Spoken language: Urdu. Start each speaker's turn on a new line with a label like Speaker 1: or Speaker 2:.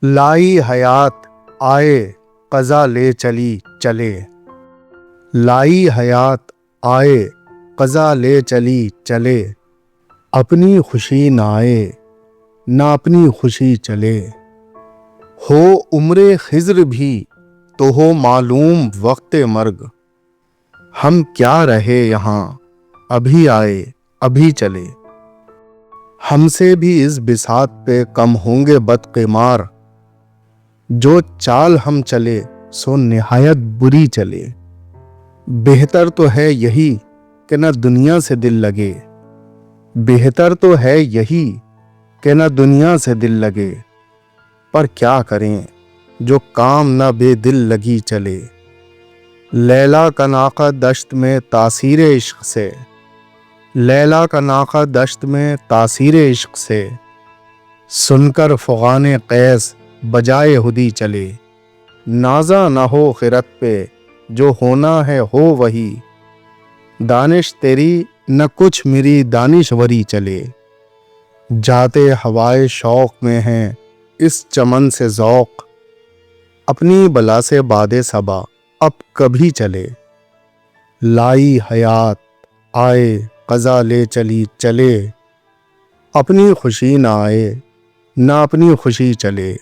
Speaker 1: لائی حیات آئے قضا لے چلی چلے، لائی حیات آئے قضا لے چلی چلے، اپنی خوشی نہ آئے نہ اپنی خوشی چلے، ہو عمر خضر بھی تو ہو معلوم وقت مرگ، ہم کیا رہے یہاں ابھی آئے ابھی چلے، ہم سے بھی اس بساط پہ کم ہوں گے بدقمار، جو چال ہم چلے سو نہایت بری چلے، بہتر تو ہے یہی کہ نہ دنیا سے دل لگے، بہتر تو ہے یہی کہ نہ دنیا سے دل لگے، پر کیا کریں جو کام نہ بے دل لگی چلے، لیلا کا ناقہ دشت میں تاثیر عشق سے، لیلا کا ناقہ دشت میں تاثیر عشق سے، سن کر فغان قیس بجائے ہدی چلے، نازا نہ ہو خرد پہ جو ہونا ہے ہو وہی، دانش تیری نہ کچھ میری دانشوری چلے، جاتے ہوائے شوق میں ہیں اس چمن سے ذوق، اپنی بلا سے باد صبا اب کبھی چلے، لائی حیات آئے قضا لے چلی چلے، اپنی خوشی نہ آئے نہ اپنی خوشی چلے۔